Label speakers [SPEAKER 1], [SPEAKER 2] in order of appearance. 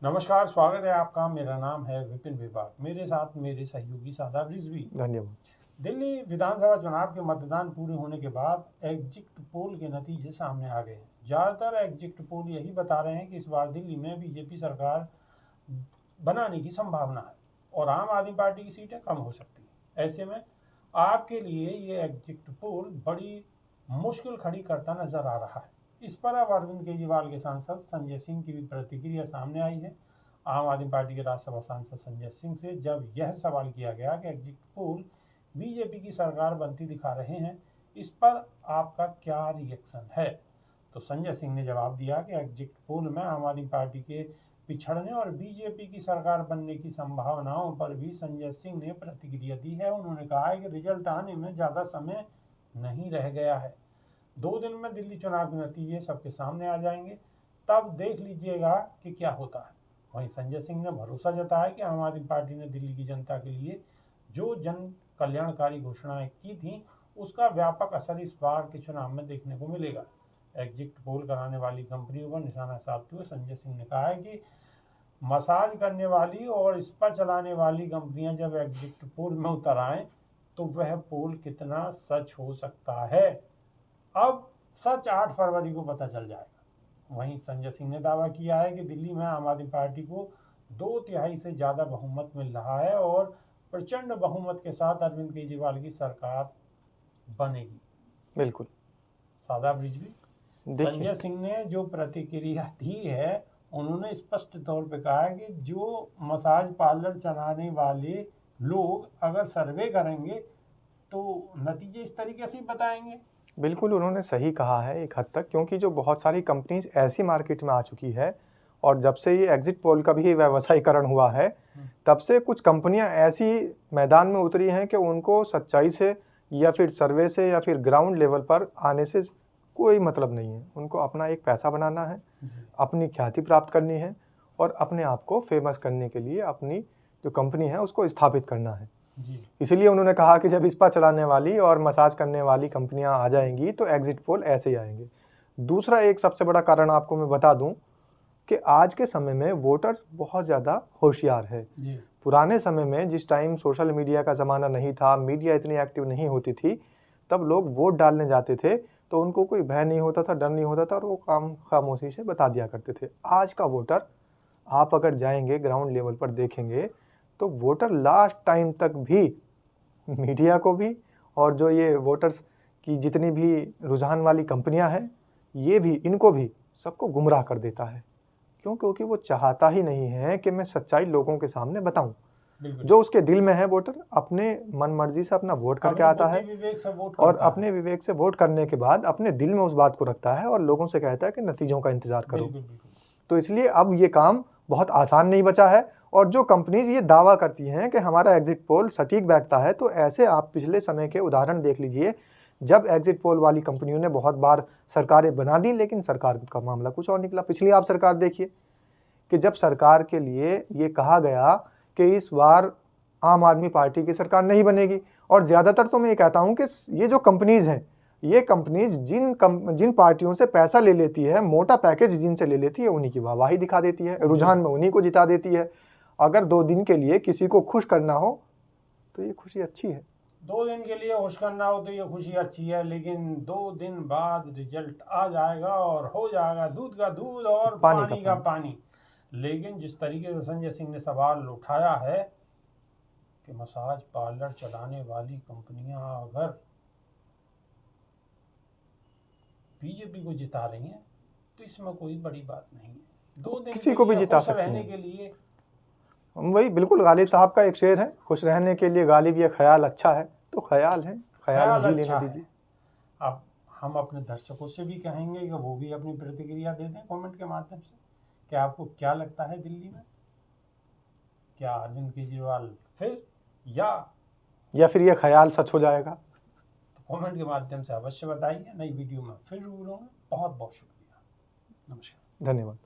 [SPEAKER 1] नमस्कार, स्वागत है आपका। मेरा नाम है विपिन विभाग। मेरे साथ मेरे सहयोगी सादाब रिजवी।
[SPEAKER 2] धन्यवाद।
[SPEAKER 1] दिल्ली विधानसभा चुनाव के मतदान पूरे होने के बाद एग्जिट पोल के नतीजे सामने आ गए हैं। ज़्यादातर एग्जिट पोल यही बता रहे हैं कि इस बार दिल्ली में बीजेपी सरकार बनाने की संभावना है और आम आदमी पार्टी की सीटें कम हो सकती हैं। ऐसे में आपके लिए ये एग्जिट पोल बड़ी मुश्किल खड़ी करता नजर आ रहा है। इस पर अब अरविंद केजरीवाल के सांसद संजय सिंह की भी प्रतिक्रिया सामने आई है। आम आदमी पार्टी के राज्यसभा सांसद संजय सिंह से जब यह सवाल किया गया कि एग्जिट पोल बीजेपी की सरकार बनती दिखा रहे हैं, इस पर आपका क्या रिएक्शन है, तो संजय सिंह ने जवाब दिया कि एग्जिट पोल में आम आदमी पार्टी के पिछड़ने और बीजेपी की सरकार बनने की संभावनाओं पर भी संजय सिंह ने प्रतिक्रिया दी है। उन्होंने कहा है कि रिजल्ट आने में ज़्यादा समय नहीं रह गया है। 2 दिन में दिल्ली चुनाव के नतीजे सबके सामने आ जाएंगे, तब देख लीजिएगा कि क्या होता है। वहीं संजय सिंह ने भरोसा जताया कि आम आदमी पार्टी ने दिल्ली की जनता के लिए जो जन कल्याणकारी घोषणाएं की थी, उसका व्यापक असर इस बार के चुनाव में देखने को मिलेगा। एग्जिट पोल कराने वाली कंपनियों पर निशाना साधते हुए संजय सिंह ने कहा है कि मसाज करने वाली और स्पा चलाने वाली कंपनियां जब एग्जिट पोल में उतर आए तो वह पोल कितना सच हो सकता है, अब सच 8 फरवरी को पता चल जाएगा। वहीं संजय सिंह ने दावा किया है कि दिल्ली में आम आदमी पार्टी को 2/3 से ज़्यादा बहुमत मिल रहा है और प्रचंड बहुमत के साथ अरविंद केजरीवाल की सरकार बनेगी।
[SPEAKER 2] बिल्कुल।
[SPEAKER 1] सादाब रिजवी, संजय सिंह ने जो प्रतिक्रिया दी है, उन्होंने स्पष्ट तौर पे कहा है कि जो मसाज पार्लर चलाने वाले लोग अगर सर्वे करेंगे तो नतीजे इस तरीके से बताएंगे।
[SPEAKER 2] बिल्कुल, उन्होंने सही कहा है एक हद तक, क्योंकि जो बहुत सारी कंपनीज ऐसी मार्केट में आ चुकी है और जब से ये एग्जिट पोल का भी व्यवसायीकरण हुआ है, तब से कुछ कंपनियां ऐसी मैदान में उतरी हैं कि उनको सच्चाई से या फिर सर्वे से या फिर ग्राउंड लेवल पर आने से कोई मतलब नहीं है। उनको अपना एक पैसा बनाना है, अपनी ख्याति प्राप्त करनी है और अपने आप को फेमस करने के लिए अपनी जो कंपनी है उसको स्थापित करना है। इसलिए उन्होंने कहा कि जब स्पा चलाने वाली और मसाज करने वाली कंपनियां आ जाएंगी तो एग्जिट पोल ऐसे ही आएंगे। दूसरा एक सबसे बड़ा कारण आपको मैं बता दूं कि आज के समय में वोटर्स बहुत ज़्यादा होशियार है। पुराने समय में जिस टाइम सोशल मीडिया का ज़माना नहीं था, मीडिया इतनी एक्टिव नहीं होती थी, तब लोग वोट डालने जाते थे तो उनको कोई भय नहीं होता था, डर नहीं होता था और वो काम खामोशी से बता दिया करते थे। आज का वोटर, आप अगर जाएंगे ग्राउंड लेवल पर देखेंगे तो वोटर लास्ट टाइम तक भी मीडिया को भी और जो ये वोटर्स की जितनी भी रुझान वाली कंपनियां हैं, ये भी इनको भी सबको गुमराह कर देता है। क्यों? क्योंकि वो चाहता ही नहीं है कि मैं सच्चाई लोगों के सामने बताऊं। जो उसके दिल में है, वोटर अपने मन मर्जी से अपना वोट करके आता है और अपने विवेक से वोट करने के बाद अपने दिल में उस बात को रखता है और लोगों से कहता है कि नतीजों का इंतजार करो। तो इसलिए अब ये काम बहुत आसान नहीं बचा है और जो कंपनीज ये दावा करती हैं कि हमारा एग्जिट पोल सटीक बैठता है, तो ऐसे आप पिछले समय के उदाहरण देख लीजिए, जब एग्जिट पोल वाली कंपनियों ने बहुत बार सरकारें बना दी लेकिन सरकार का मामला कुछ और निकला। पिछली आप सरकार देखिए कि जब सरकार के लिए ये कहा गया कि इस बार आम आदमी पार्टी की सरकार नहीं बनेगी, और ज़्यादातर तो मैं ये कहता हूँ कि ये जो कंपनीज हैं, ये कंपनीज जिन पार्टियों से पैसा ले लेती है, मोटा पैकेज जिनसे ले लेती है, उन्हीं की वाहवाही दिखा देती है, रुझान में उन्हीं को जिता देती है। अगर 2 दिन के लिए किसी को खुश करना हो तो ये खुशी अच्छी है।
[SPEAKER 1] 2 दिन के लिए खुश करना हो तो ये खुशी अच्छी है, लेकिन 2 दिन बाद रिजल्ट आ जाएगा और हो जाएगा दूध का दूध और पानी का पानी। लेकिन जिस तरीके से संजय सिंह ने सवाल उठाया है कि मसाज पार्लर चलाने वाली कंपनियां अगर बीजेपी को जिता रही हैं तो इसमें कोई बड़ी बात नहीं है। 2 दिन
[SPEAKER 2] किसी को भी जिता सकते
[SPEAKER 1] रहने के लिए,
[SPEAKER 2] वही बिल्कुल गालिब साहब का एक शेर है, खुश रहने के लिए गालिब ये ख्याल अच्छा है। तो ख्याल है, ख्याल जी लेने दीजिए।
[SPEAKER 1] अब हम अपने दर्शकों से भी कहेंगे कि वो भी अपनी प्रतिक्रिया दे दें कमेंट के माध्यम से कि आपको क्या लगता है दिल्ली में, क्या अरविंद केजरीवाल फिर या
[SPEAKER 2] फिर ये ख्याल सच हो जाएगा।
[SPEAKER 1] तो कमेंट के माध्यम से अवश्य बताइए। नई वीडियो में फिर रूबरू होंगे। बहुत बहुत शुक्रिया। नमस्कार।
[SPEAKER 2] धन्यवाद।